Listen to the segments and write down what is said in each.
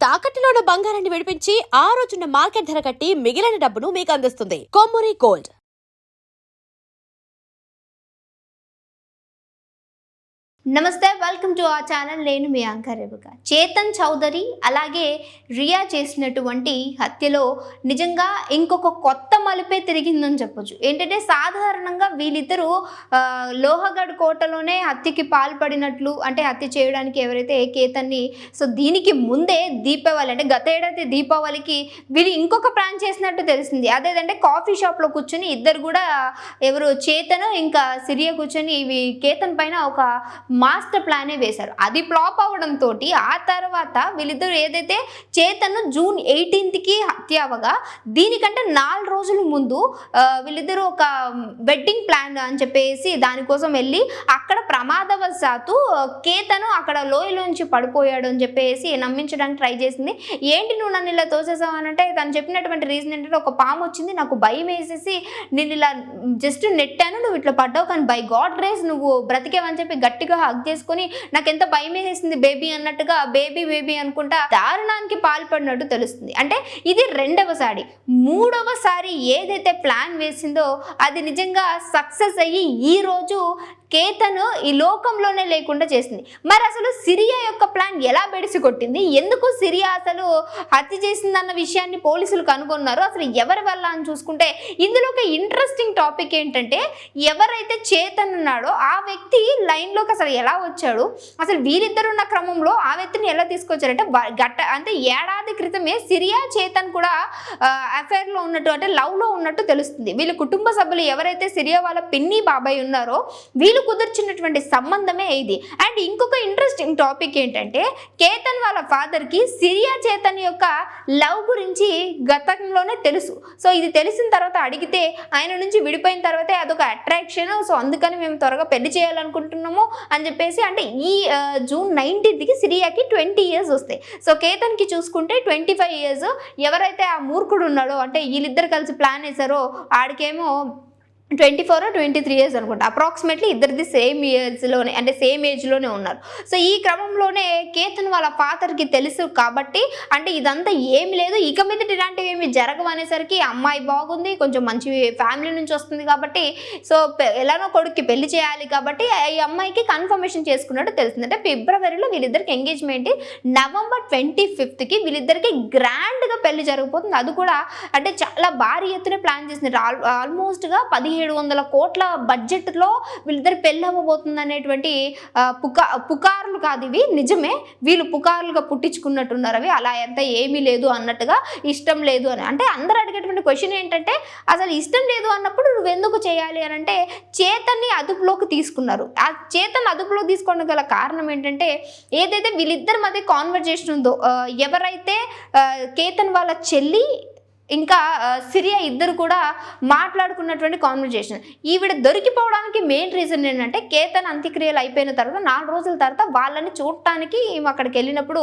తాకట్టులో ఉన్న బంగారాన్ని విడిపించి ఆ రోజున్న మార్కెట్ ధర కట్టి మిగిలిన డబ్బును మీకు అందిస్తుంది కొమ్మూరి గోల్డ్. నమస్తే, వెల్కమ్ టు అవర్ ఛానల్. నేను మీ యాంకర్ రేవక. చేతన్ చౌదరి అలాగే రియా చేసినటువంటి హత్యలో నిజంగా ఇంకొక కొత్త మలుపే తిరిగిందని చెప్పొచ్చు. ఏంటంటే సాధారణంగా వీళ్ళిద్దరూ లోహగఢ్ కోటలోనే హత్యకి పాల్పడినట్లు, అంటే హత్య చేయడానికి ఎవరైతే కేతన్ని, సో దీనికి ముందే దీపావళి అంటే గత ఏడాది దీపావళికి వీళ్ళు ఇంకొక ప్లాన్ చేసినట్టు తెలిసింది. అదేంటంటే కాఫీ షాప్లో కూర్చొని ఇద్దరు కూడా ఎవరు చేతను ఇంకా సిరియా కూర్చొని ఇవి కేతన్ పైన ఒక మాస్టర్ ప్లానే వేశారు. అది ఫ్లాప్ అవ్వడంతో ఆ తర్వాత వీళ్ళిద్దరు ఏదైతే చేతను జూన్ 18కి హత్య అవగా దీనికంటే 4 రోజుల ముందు వీళ్ళిద్దరూ ఒక వెడ్డింగ్ ప్లాన్ అని చెప్పేసి దానికోసం వెళ్ళి అక్కడ ప్రమాదవశాత్తు కేతను అక్కడ లోయలోంచి పడిపోయాడు అని చెప్పేసి నమ్మించడానికి ట్రై చేసింది. ఏంటి నువ్వు నన్ను ఇలా తోసేసావు అని అంటే తను చెప్పినటువంటి రీజన్ ఏంటంటే, ఒక పాము వచ్చింది, నాకు భయం వేసేసి నేను ఇలా జస్ట్ నెట్టాను, నువ్వు ఇట్లా పడ్డావు, కానీ బై గాడ్ గ్రేస్ నువ్వు బ్రతికేవని చెప్పి గట్టిగా హగ్ చేసుకుని నాకు ఎంత భయం వేసేసింది బేబీ అన్నట్టుగా బేబీ బేబీ అనుకుంటా దారుణానికి పాల్పడినట్టు తెలుస్తుంది. అంటే ఇది రెండవసారి. మూడవసారి ఏదైతే ప్లాన్ వేసిందో అది నిజంగా సక్సెస్ అయ్యి ఈ రోజు కేతను ఈ లోకంలోనే లేకుండా చేసింది. మరి అసలు సిరియా యొక్క ప్లాన్ ఎలా బెడిసి కొట్టింది, ఎందుకు సిరియా అసలు హత్య చేసిందన్న విషయాన్ని పోలీసులు కనుగొన్నారు, అసలు ఎవరి వల్ల అని చూసుకుంటే ఇందులో ఒక ఇంట్రెస్టింగ్ టాపిక్ ఏంటంటే, ఎవరైతే చేతన్ ఉన్నాడో ఆ వ్యక్తి లైన్లోకి అసలు ఎలా వచ్చాడు, అసలు వీరిద్దరు ఉన్న క్రమంలో ఆ వ్యక్తిని ఎలా తీసుకొచ్చారంటే అంటే ఏడాది క్రితమే సిరియా చేతన్ కూడా అఫైర్లో ఉన్నట్టు, అంటే లవ్లో ఉన్నట్టు తెలుస్తుంది. వీళ్ళ కుటుంబ సభ్యులు ఎవరైతే సిరియా వాళ్ళ పిన్ని బాబాయ్ ఉన్నారో వీళ్ళు కుదిర్చినటువంటి సంబంధమే ఇది. అండ్ ఇంకొక ఇంట్రెస్టింగ్ టాపిక్ ఏంటంటే, కేతన్ వాళ్ళ ఫాదర్కి సిరియా చేతన్ యొక్క లవ్ గురించి గతంలోనే తెలుసు. సో ఇది తెలిసిన తర్వాత అడిగితే ఆయన నుంచి విడిపోయిన తర్వాతే అదొక అట్రాక్షన్, సో అందుకని మేము త్వరగా పెళ్లి చేయాలనుకుంటున్నాము అని చెప్పేసి, అంటే ఈ జూన్ 19కి సిరియాకి 20 years వస్తాయి. సో కేతన్కి చూసుకుంటే 25 years. ఎవరైతే ఆ మూర్ఖుడు ఉన్నాడో, అంటే వీళ్ళిద్దరు కలిసి ప్లాన్ వేశారో ఆడికేమో 24 or 23 years అనుకుంటా. అప్రాక్సిమేట్లీ ఇద్దరిది సేమ్ ఇయర్స్లోనే, అంటే సేమ్ ఏజ్లోనే ఉన్నారు. సో ఈ క్రమంలోనే కేతన్ వాళ్ళ ఫాదర్కి తెలుసు కాబట్టి, అంటే ఇదంతా ఏమి లేదు, ఇక మీద ఇలాంటివి ఏమి జరగవు అనేసరికి అమ్మాయి బాగుంది, కొంచెం మంచి ఫ్యామిలీ నుంచి వస్తుంది కాబట్టి, సో ఎలానో కొడుక్కి పెళ్లి చేయాలి కాబట్టి ఈ అమ్మాయికి కన్ఫర్మేషన్ చేసుకున్నట్టు తెలుస్తుంది. అంటే ఫిబ్రవరిలో వీళ్ళిద్దరికి ఎంగేజ్మెంట్, నవంబర్ 25కి వీళ్ళిద్దరికి గ్రాండ్గా పెళ్లి జరగబోతుంది. అది కూడా అంటే చాలా భారీ ఎత్తున ప్లాన్ చేసింది. ఆల్మోస్ట్గా 1700 కోట్ల బడ్జెట్లో వీళ్ళిద్దరు పెళ్ళి అవ్వబోతుంది అనేటువంటి పుకార్లు కాదు ఇవి, నిజమే. వీళ్ళు పుకార్లుగా పుట్టించుకున్నట్టున్నారు అవి. అలా ఎంత ఏమీ లేదు అన్నట్టుగా, ఇష్టం లేదు అని. అంటే అందరూ అడిగేటువంటి క్వశ్చన్ ఏంటంటే, అసలు ఇష్టం లేదు అన్నప్పుడు నువ్వు ఎందుకు చేయాలి అని అంటే, చేతన్ని అదుపులోకి తీసుకున్నారు. ఆ చేతన్ అదుపులోకి తీసుకోవడం గల కారణం ఏంటంటే, ఏదైతే వీళ్ళిద్దరి మధ్య కాన్వర్జేషన్ ఉందో, ఎవరైతే కేతన్ వాళ్ళ చెల్లి ఇంకా సిరియా ఇద్దరు కూడా మాట్లాడుకున్నటువంటి కాన్వర్జేషన్, ఈవిడ దొరికిపోవడానికి మెయిన్ రీజన్ ఏంటంటే, కేతన్ అంత్యక్రియలు అయిపోయిన తర్వాత 4 రోజుల తర్వాత వాళ్ళని చూడటానికి అక్కడికి వెళ్ళినప్పుడు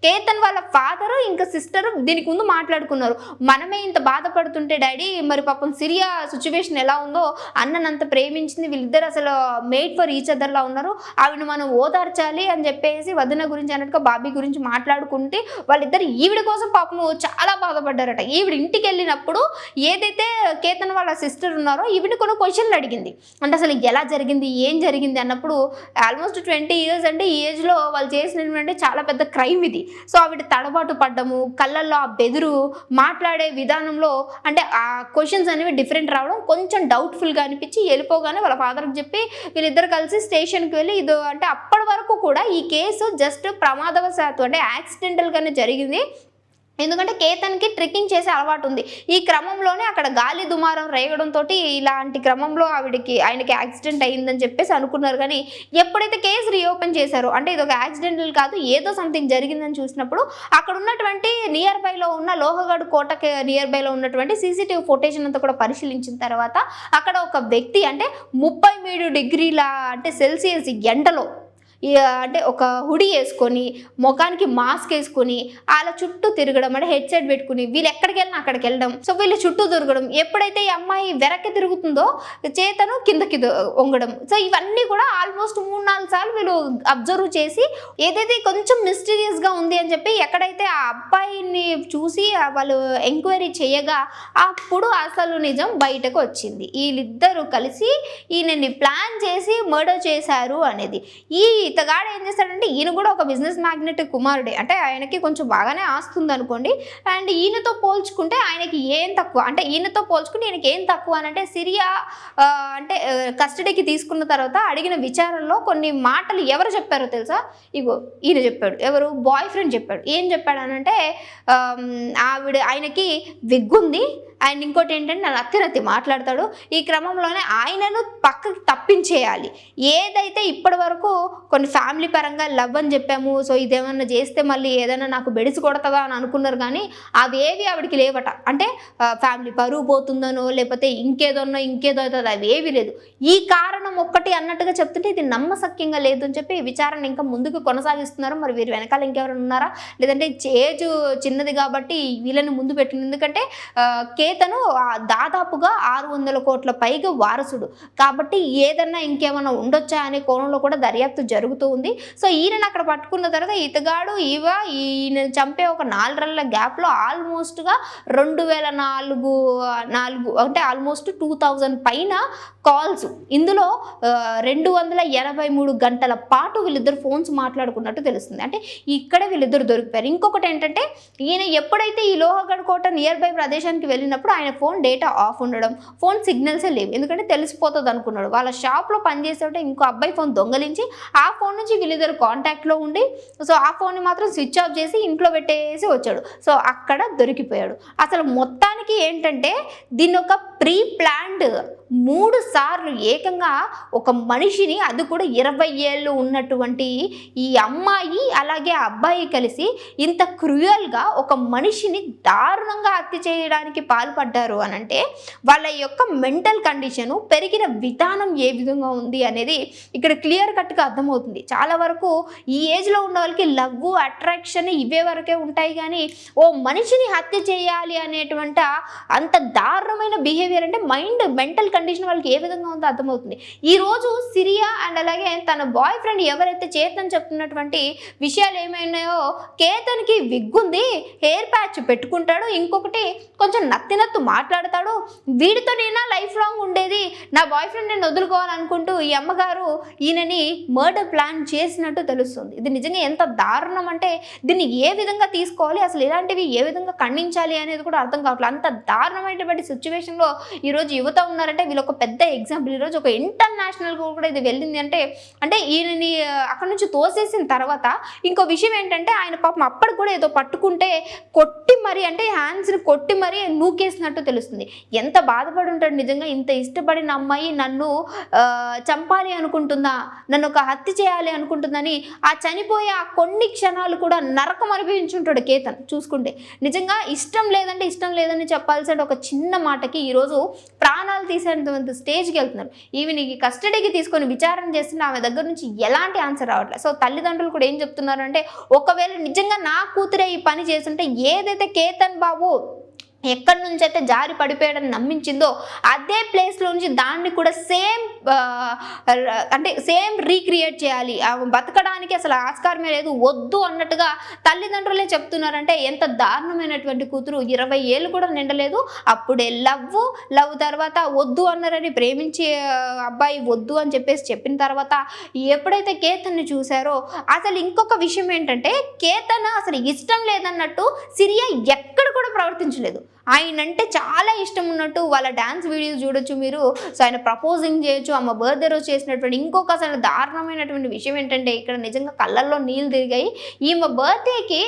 కేతన్ వాళ్ళ ఫాదరు ఇంకా సిస్టరు దీనికి ముందు మాట్లాడుకున్నారు. మనమే ఇంత బాధపడుతుంటే డాడీ, మరి పాపం సిరియా సిచ్యువేషన్ ఎలా ఉందో, అన్ననంత ప్రేమించింది, వీళ్ళిద్దరు అసలు మేడ్ ఫర్ ఈచ్ అదర్లా ఉన్నారు, ఆవిడ మనం ఓదార్చాలి అని చెప్పేసి వదిన గురించి అన్నట్టుగా బాబీ గురించి మాట్లాడుకుంటే వాళ్ళిద్దరు ఈవిడ కోసం పాపము చాలా బాధపడ్డారట. ఈవిడ ఇంటికి వెళ్ళినప్పుడు ఏదైతే కేతన్ వాళ్ళ సిస్టర్ ఉన్నారో ఈవిడ కొన్ని క్వశ్చన్లు అడిగింది. అంటే అసలు ఎలా జరిగింది, ఏం జరిగింది అన్నప్పుడు, ఆల్మోస్ట్ 20 years అంటే ఈ ఏజ్లో వాళ్ళు చేసినటువంటి చాలా పెద్ద క్రైమ్ ఇది. సో ఆవిడ తడబాటు పడ్డము, కళ్ళల్లో ఆ బెదురు, మాట్లాడే విధానంలో అంటే ఆ క్వశ్చన్స్ అనేవి డిఫరెంట్ రావడం, కొంచెం డౌట్ఫుల్గా అనిపించి వెళ్ళిపోగానే వాళ్ళ ఫాదర్కి చెప్పి వీళ్ళిద్దరు కలిసి స్టేషన్కి వెళ్ళి ఇది, అంటే అప్పటి వరకు కూడా ఈ కేసు జస్ట్ ప్రమాదవశాత్తు అంటే యాక్సిడెంటల్గానే జరిగింది. ఎందుకంటే కేతన్కి ట్రెక్కింగ్ చేసే అలవాటు ఉంది. ఈ క్రమంలోనే అక్కడ గాలి దుమారం రేగడంతో ఇలాంటి క్రమంలో ఆయనకి యాక్సిడెంట్ అయిందని చెప్పేసి అనుకున్నారు. కానీ ఎప్పుడైతే కేసు రీఓపెన్ చేశారో, అంటే ఇది ఒక యాక్సిడెంటల్ కాదు, ఏదో సంథింగ్ జరిగిందని చూసినప్పుడు అక్కడ ఉన్నటువంటి నియర్ బైలో ఉన్న లోహగఢ్ కోటకి నియర్ బైలో ఉన్నటువంటి సీసీటీవీ ఫుటేజ్ అంతా కూడా పరిశీలించిన తర్వాత అక్కడ ఒక వ్యక్తి, అంటే 33 degrees అంటే సెల్సియస్ ఎండలో అంటే ఒక హుడీ వేసుకొని ముఖానికి మాస్క్ వేసుకొని వాళ్ళ చుట్టూ తిరగడం, అంటే హెడ్ సెట్ పెట్టుకుని వీళ్ళు ఎక్కడికి వెళ్ళినా అక్కడికి వెళ్ళడం, సో వీళ్ళు చుట్టూ తిరగడం. ఎప్పుడైతే ఈ అమ్మాయి వెనక్కి తిరుగుతుందో చేతను కిందకి వంగడం. సో ఇవన్నీ కూడా ఆల్మోస్ట్ 3-4 సార్లు వీళ్ళు అబ్జర్వ్ చేసి ఏదైతే కొంచెం మిస్టీరియస్గా ఉంది అని చెప్పి ఎక్కడైతే ఆ అబ్బాయిని చూసి వాళ్ళు ఎంక్వైరీ చేయగా అప్పుడు అసలు నిజం బయటకు వచ్చింది. వీళ్ళిద్దరూ కలిసి ఈయనని ప్లాన్ చేసి మర్డర్ చేశారు అనేది. ఈ ఇతగాడు ఏం చేస్తాడంటే ఈయన కూడా ఒక బిజినెస్ మ్యాగ్నెట్ కుమారుడే, అంటే ఆయనకి కొంచెం బాగానే ఆస్తుంది అనుకోండి. అండ్ ఈయనతో పోల్చుకుంటే ఆయనకి ఏం తక్కువ, అంటే ఈయనతో పోల్చుకుంటే ఈయనకి ఏం తక్కువ అని అంటే సిరియా అంటే కస్టడీకి తీసుకున్న తర్వాత అడిగిన విచారణలో కొన్ని మాటలు ఎవరు చెప్పారో తెలుసా? ఇగో ఈయన చెప్పాడు. ఎవరు? బాయ్ ఫ్రెండ్ చెప్పాడు. ఏం చెప్పాడు అనంటే ఆయనకి విగ్గుంది అండ్ ఇంకోటి ఏంటంటే నన్ను అత్తినత్తి మాట్లాడతాడు. ఈ క్రమంలోనే ఆయనను పక్కకి తప్పించేయాలి. ఏదైతే ఇప్పటి వరకు కొన్ని ఫ్యామిలీ పరంగా లవ్ అని చెప్పాము, సో ఇదేమన్నా చేస్తే మళ్ళీ ఏదైనా నాకు బెడిసి కొడతాదా అని అనుకున్నారు, కానీ అవేవి ఆవిడికి లేవట. అంటే ఫ్యామిలీ పరువు పోతుందనో లేకపోతే ఇంకేదో అవుతుందో అవేవి లేదు. ఈ కారణం ఒక్కటి అన్నట్టుగా చెప్తుంటే ఇది నమ్మశక్యంగా లేదు అని చెప్పి విచారణ ఇంకా ముందుకు కొనసాగిస్తున్నారు. మరి వీరి వెనకాల ఇంకెవరైనా ఉన్నారా, లేదంటే ఏజ్ చిన్నది కాబట్టి వీళ్ళని ముందు పెట్టింది. ఎందుకంటే కేతను దాదాపుగా 600 కోట్ల పైగా వారసుడు కాబట్టి ఏదన్నా ఇంకేమన్నా ఉండొచ్చా అనే కోణంలో కూడా దర్యాప్తు జరుగుతూ ఉంది. సో ఈయనను అక్కడ పట్టుకున్న తర్వాత ఇతగాడు ఈయన చంపే ఒక 4 నెలల గ్యాప్లో ఆల్మోస్ట్గా 2004 అంటే ఆల్మోస్ట్ 2000 పైన కాల్స్, ఇందులో 283 గంటల పాటు వీళ్ళిద్దరు ఫోన్స్ మాట్లాడుకున్నట్టు తెలుస్తుంది. అంటే ఇక్కడే వీళ్ళిద్దరు దొరికిపోయారు. ఇంకొకటి ఏంటంటే ఈయన ఎప్పుడైతే ఈ లోహగఢ్ కోట నియర్ బై ప్రదేశానికి వెళ్ళినప్పుడు ఆయన ఫోన్ డేటా ఆఫ్ ఉండడం, ఫోన్ సిగ్నల్సే లేవు, ఎందుకంటే తెలిసిపోతుంది అనుకున్నాడు. వాళ్ళ షాప్లో పనిచేసేట ఇంకో అబ్బాయి ఫోన్ దొంగలించి ఆ ఫోన్ నుంచి వీళ్ళిద్దరు కాంటాక్ట్లో ఉండి సో ఆ ఫోన్ని మాత్రం స్విచ్ ఆఫ్ చేసి ఇంట్లో పెట్టేసి వచ్చాడు. సో అక్కడ దొరికిపోయాడు. అసలు మొత్తానికి ఏంటంటే దీన్ని ఒక ప్రీ ప్లాన్డ్ 3 సార్లు ఏకంగా ఒక మనిషిని, అది కూడా 20 ఏళ్ళు ఉన్నటువంటి ఈ అమ్మాయి అలాగే అబ్బాయి కలిసి ఇంత క్రూయల్గా ఒక మనిషిని దారుణంగా హత్య చేయడానికి పాల్పడ్డారు అని అంటే వాళ్ళ యొక్క మెంటల్ కండిషను, పెరిగిన విధానం ఏ విధంగా ఉంది అనేది ఇక్కడ క్లియర్ కట్గా అర్థమవుతుంది. చాలా వరకు ఈ ఏజ్లో ఉన్న వాళ్ళకి లవ్, అట్రాక్షన్ ఇవే వరకే ఉంటాయి, కానీ ఓ మనిషిని హత్య చేయాలి అనేటువంటి అంత దారుణమైన బిహేవియర్ అంటే మెంటల్ కండిషన్ వాళ్ళకి ఏ విధంగా ఉందో అర్థమవుతుంది. ఈరోజు సిరియా అండ్ అలాగే తన బాయ్ ఫ్రెండ్ ఎవరైతే చేతన్ చెప్తున్నటువంటి విషయాలు ఏమైనాయో, కేతన్కి విగ్గుంది, హెయిర్ ప్యాచ్ పెట్టుకుంటాడు, ఇంకొకటి కొంచెం నత్తినత్తు మాట్లాడతాడు, వీడితో నేనా లైఫ్ లాంగ్ ఉండేది, నా బాయ్ ఫ్రెండ్ నేను వదులుకోవాలనుకుంటూ ఈ అమ్మగారు ఈయనని మర్డర్ ప్లాన్ చేసినట్టు తెలుస్తుంది. ఇది నిజంగా ఎంత దారుణం అంటే దీన్ని ఏ విధంగా తీసుకోవాలి, అసలు ఇలాంటివి ఏ విధంగా ఖండించాలి అనేది కూడా అర్థం కావట్లేదు. అంత దారుణమైనటువంటి సిచ్యువేషన్లో ఈరోజు యువత ఉన్నారంటే వీళ్ళు ఒక పెద్ద ఎగ్జాంపుల్. ఈరోజు ఒక ఇంటర్నేషనల్ కూడా ఇది వెళ్ళింది అంటే ఈయనని అక్కడ నుంచి తోసేసిన తర్వాత ఇంకో విషయం ఏంటంటే ఆయన పాపం అప్పటికి కూడా ఏదో పట్టుకుంటే కొట్టి మరి, అంటే హ్యాండ్స్ని కొట్టి మరీ నూకేసినట్టు తెలుస్తుంది. ఎంత బాధపడి ఉంటాడు నిజంగా. ఇంత ఇష్టపడిన అమ్మాయి నన్ను చంపాలి అనుకుంటుందా, నన్ను ఒక హత్య చేయాలి అనుకుంటుందని ఆ చనిపోయే ఆ కొన్ని క్షణాలు కూడా నరకం అనిపించుంటాడు కేతన్ చూసుకుంటే. నిజంగా ఇష్టం లేదని చెప్పాల్సిన ఒక చిన్న మాటకి ఈరోజు ప్రాణాలు తీసేంత స్టేజ్కి వెళ్తున్నారు. ఈవినికి కస్టడీకి తీసుకొని విచారణ చేస్తున్న ఆమె దగ్గర నుంచి ఎలాంటి ఆన్సర్ రావట్లేదు. సో తల్లిదండ్రులు కూడా ఏం చెప్తున్నారంటే ఒకవేళ నిజంగా నా కూతురే ఈ పని చేస్తుంటే ఏదైతే కేతన్ బాబు ఎక్కడి నుంచి అయితే జారి పడిపోయాడని నమ్మించిందో అదే ప్లేస్లో నుంచి దాన్ని కూడా సేమ్ రీక్రియేట్ చేయాలి, బతకడానికి అసలు ఆస్కారమే లేదు, వద్దు అన్నట్టుగా తల్లిదండ్రులే చెప్తున్నారంటే ఎంత దారుణమైనటువంటి కూతురు. 20 ఏళ్ళు కూడా నిండలేదు, అప్పుడే లవ్ తర్వాత వద్దు అన్నారని ప్రేమించే అబ్బాయి వద్దు అని చెప్పిన తర్వాత ఎప్పుడైతే కేతన్ని చూశారో అసలు ఇంకొక విషయం ఏంటంటే కేతన్ అసలు ఇష్టం లేదన్నట్టు సిరియా ఎక్కడ కూడా ప్రవర్తించలేదు. ఆయనంటే చాలా ఇష్టం ఉన్నట్టు వాళ్ళ డ్యాన్స్ వీడియోస్ చూడొచ్చు మీరు. సో ఆయన ప్రపోజింగ్ చేయొచ్చు, అమ్మ బర్త్డే రోజు చేసినటువంటి. ఇంకొక అసలు దారుణమైనటువంటి విషయం ఏంటంటే ఇక్కడ నిజంగా కళ్ళల్లో నీళ్ళు తిరిగాయి. ఈమె బర్త్డేకి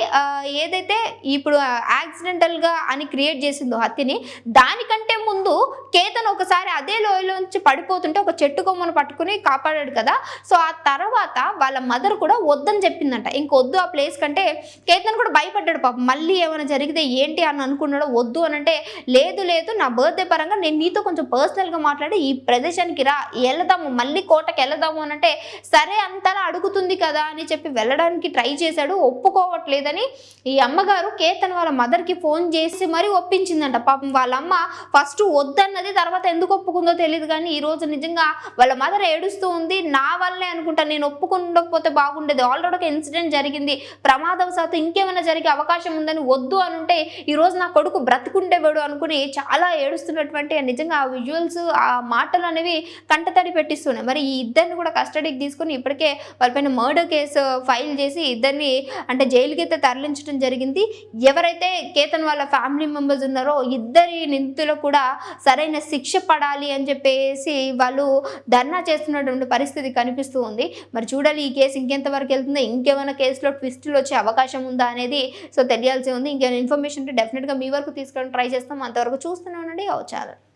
ఏదైతే ఇప్పుడు యాక్సిడెంటల్గా అని క్రియేట్ చేసిందో హత్యని, దానికంటే ముందు కేతన్ ఒకసారి అదే లోయలోంచి పడిపోతుంటే ఒక చెట్టు కొమ్మను పట్టుకుని కాపాడాడు కదా. సో ఆ తర్వాత వాళ్ళ మదర్ కూడా వద్దని చెప్పిందంట, ఇంకొద్దు ఆ ప్లేస్ కంటే. కేతన్ కూడా భయపడ్డాడు పాపం, మళ్ళీ ఏమైనా జరిగితే ఏంటి అని అనుకున్నాడో వద్దు అని అంటే, లేదు లేదు నా బర్త్డే పరంగా నేను నీతో కొంచెం పర్సనల్గా మాట్లాడి ఈ ప్రదేశానికి రా, వెళదాము, మళ్ళీ కోటకి వెళదాము అని అంటే, సరే అంతలా అడుగుతుంది కదా అని చెప్పి వెళ్ళడానికి ట్రై చేశాడు. ఒప్పుకోవట్లేదని ఈ అమ్మగారు కేతన్ వాళ్ళ మదర్కి ఫోన్ చేసి మరీ ఒప్పించిందంట. పాపం వాళ్ళ అమ్మ ఫస్ట్ వద్దన్నది, తర్వాత ఎందుకు ఒప్పుకుందో తెలియదు కానీ ఈరోజు నిజంగా వాళ్ళ మదర్ ఏడుస్తూ ఉంది. నా వల్లే అనుకుంటా, నేను ఒప్పుకుండకపోతే బాగుండేది, ఆల్రెడీ ఒక ఇన్సిడెంట్ జరిగింది, ప్రమాదవశాత్తు ఇంకేమైనా జరిగే అవకాశం ఉందని వద్దు అనుంటే ఈరోజు నా కొడుకు బ్రతుకుండేవాడు అనుకుని చాలా ఏడుస్తున్నటువంటి నిజంగా ఆ విజువల్స్, ఆ మాటలు అనేవి కంటతడి పెట్టిస్తున్నాయి. మరి ఈ ఇద్దరిని కూడా కస్టడీకి తీసుకుని ఇప్పటికే వాళ్ళపైన మర్డర్ కేసు ఫైల్ చేసి ఇద్దరిని అంటే జైలుకి అయితే తరలించడం జరిగింది. ఎవరైతే కేతన్ వాళ్ళ ఫ్యామిలీ మెంబర్స్ ఉన్నారో ఇద్దరి నిందితులకు కూడా సరైన శిక్ష పడాలి అని చెప్పేసి వాళ్ళు ధర్నా చేస్తున్నటువంటి పరిస్థితి కనిపిస్తూ ఉంది. మరి చూడాలి ఈ కేసు ఇంకెంతవరకు వెళ్తుందో, ఇంకేమైనా కేసులో ట్విస్టులు వచ్చే అవకాశం ఉందా అనేది తెలియాల్సి ఉంది. ఇంకేమైనా ఇన్ఫర్మేషన్ ఉంటే డెఫినెట్గా మీ వరకు తీసుకొని ట్రై చేస్తాం. అంతవరకు చూస్తూనే ఉండండి. ఛానల్.